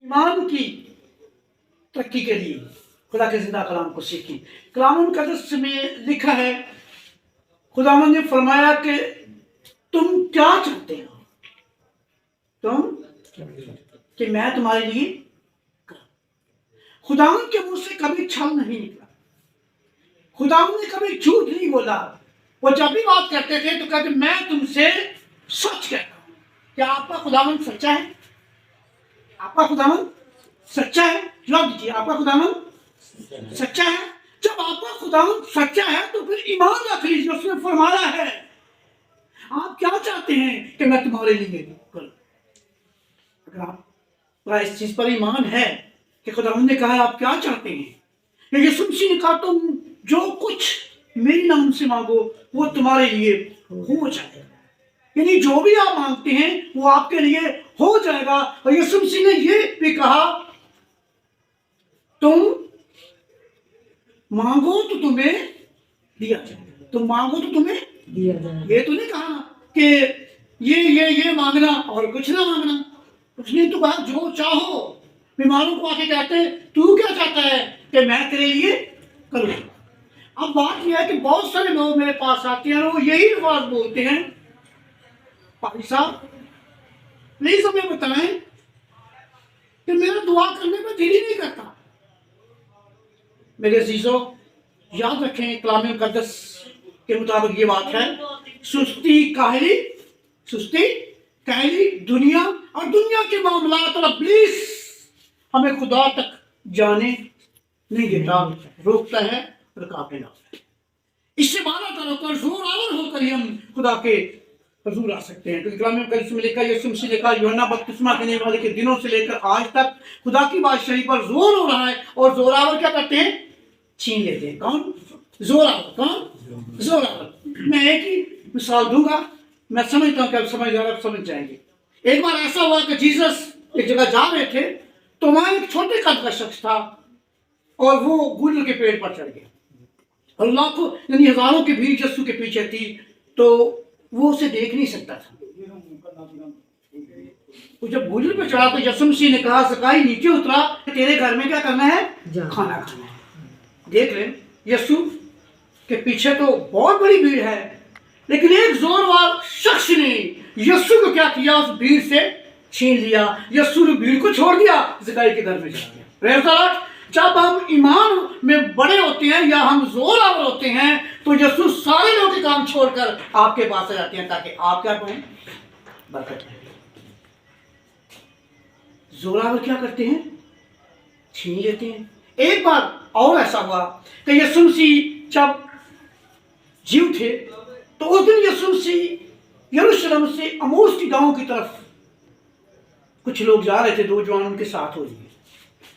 ईमान की तरक्की के लिए खुदा के जिंदा कलाम को सीखें। कलाम मुकद्दस में लिखा है, खुदावंद ने फरमाया कि तुम क्या चाहते हो, तुम कि मैं तुम्हारे लिए करूं। खुदावंद के मुंह से कभी छल नहीं निकला, खुदावंद ने कभी झूठ नहीं बोला। वो जब भी बात करते थे तो कहते मैं तुमसे सच कहता हूं। क्या आपका खुदावंद सच्चा है? आपका खुदावंद सच्चा है? जवाब दीजिए, आपका खुदावंद सच्चा है? जब आपका खुदावंद सच्चा है तो फिर ईमान रख लीजिए। उसने फरमाया है आप क्या चाहते हैं कि मैं तुम्हारे लिए करूं। अगर आपका इस चीज पर ईमान है कि खुदावंद ने कहा आप क्या चाहते हैं, यीशु मसीह ने कहा तुम जो कुछ मेरे नाम से मांगो वो तुम्हारे लिए हो जाएगा। यानी जो भी आप मांगते हैं वो आपके लिए हो जाएगा। और यीशु मसीह ने ये भी कहा तुम मांगो तो तुम्हें दिया जाएगा, तुम मांगो तो तुम्हें दिया जाएगा। ये तो नहीं कहा कि ये मांगना और कुछ ना मांगना। उसने तो कहा जो चाहो। बीमारों को आके कहते हैं तू क्या चाहता है कि मैं तेरे लिए करूं। अब बात यह है कि बहुत सारे लोग मेरे पास आते हैं और वो यही बात बोलते हैं, भाई साहब प्लीज हमें बताएं कि मेरा दुआ करने में दिल ही नहीं करता। मेरे अजीजों याद रखें, कलाम मुकद्दस के मुताबिक ये बात है, सुस्ती काहली दुनिया और दुनिया के मामलात और इब्लीस हमें खुदा तक जाने नहीं देता, रोकता है, रुकावटें डालता है। इससे माना होकर जोर आवर होकर ही हम खुदा के हजूर आ सकते हैं। क्योंकि कलाम मुकद्दस में लिखा, यीशु मसीह ने कहा यूहन्ना बपतिस्मा देने वाले के दिनों से लेकर आज तक खुदा की बादशाही पर जोर हो रहा है और जोरावर क्या करते हैं? छीन लेते हैं। कौन? जोरावर। कौन? जोरावर। मैं एक ही मिसाल दूंगा, मैं समझता हूं कि आप समझ जाएंगे। एक बार ऐसा हुआ कि जीसस एक जगह जा रहे थे तो वहां एक छोटे कद का शख्स था और वो गुलर के पेड़ पर चढ़ गया और लाखों यानी हजारों की भीड़ यीशु के पीछे थी तो वो उसे देख नहीं सकता था। तो जब गुलर पे चढ़ा तो यीशु मसीह ने कहा सकाई नीचे उतरा, तेरे घर में क्या करना है? खाना खाना है। देख लें यीशु के पीछे तो बहुत बड़ी भीड़ है, लेकिन एक जोरदार शख्स ने यीशु को क्या किया? उस भीड़ से छीन लिया। यीशु ने भीड़ को छोड़ दिया, ज़काई के घर में चला गया। Praise the Lord. जब हम ईमान में बड़े होते हैं या हम जोर आवर होते हैं तो यीशु सारे लोगों के काम छोड़कर आपके पास आ जाते हैं ताकि आप क्या करें? बरकत पाएं। जोरावर क्या करते हैं? छीन लेते हैं। एक बार और ऐसा हुआ कि यीशु मसीह जब जीव थे तो उस दिन यीशु मसीह यरूशलेम से अमोस की गांव की तरफ कुछ लोग जा रहे थे, दो जवान उनके साथ हो लिए।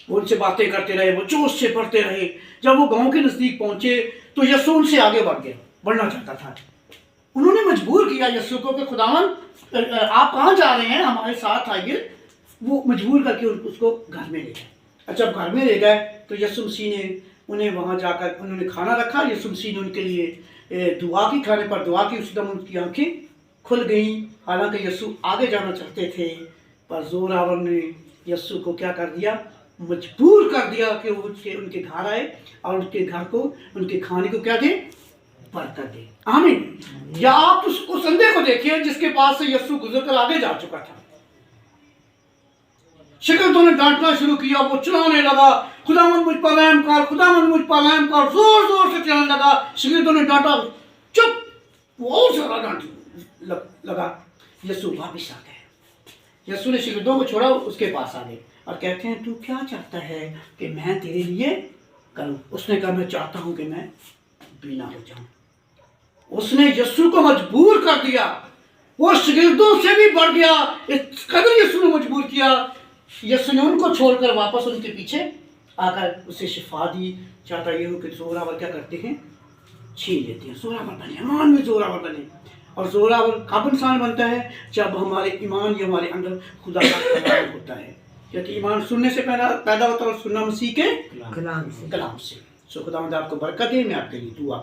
वो उनसे बातें करते रहे, वो जोश से पढ़ते रहे। जब वो गांव के नजदीक पहुंचे तो यीशु उनसे आगे बढ़ना चाहता था। उन्होंने मजबूर किया यीशु को कि खुदावन आप कहाँ जा रहे हैं, हमारे साथ आइए। वो मजबूर करके उसको घर में ले गए। जब घर में ले गए तो यीशु मसीह ने उन्हें वहां जाकर उन्होंने खाना रखा। यीशु मसीह ने उनके लिए दुआ की, खाने पर दुआ की। उस दम उनकी आंखें खुल गईं। हालांकि यीशु आगे जाना चाहते थे पर जोरावर ने यीशु को क्या कर दिया? मजबूर कर दिया कि वो उनके घर आए और उनके घर को, उनके खाने को क्या दे? बरकत दे। आमीन। या आप उस अंधे को देखिए जिसके पास से यीशु गुजरकर आगे जा चुका था। शिगिर्दों ने डांटना शुरू किया, वो चिल्लाने लगा खुदावंद मुझ पर रहम कर, खुदावंद मुझ पर रहम कर, जोर जोर से चिल्लाने लगा। शिगिर्दों ने डांटा, चुप। वो और ज्यादा डांटने लगा। यीशु वापिस आ गए। यीशु ने शिगिर्दों को छोड़ा, उसके पास आ गए और कहते हैं तू क्या चाहता है कि मैं तेरे लिए करूं? उसने कहा मैं चाहता हूं कि मैं बीना हो जाऊं। उसने यीशु को मजबूर कर दिया। वो शिगिर्दों से भी बढ़ गया, इस कदर यीशु ने मजबूर किया। यीशु ने उनको छोड़कर वापस उनके पीछे आकर उसे शिफा दी। चाहता ये हो कि जोरावर क्या करते हैं? छीन लेते हैं। जोरावर बने, ईमान में जोरावर बने। और जोरावर कब इंसान बनता है? जब हमारे ईमान या हमारे अंदर खुदा का कलाम होता है। क्योंकि ईमान सुनने से पैदा होता है और सुनना मसीह के कलाम से। सो खुदा आपको बरकत दे। मैं आपके लिए दुआ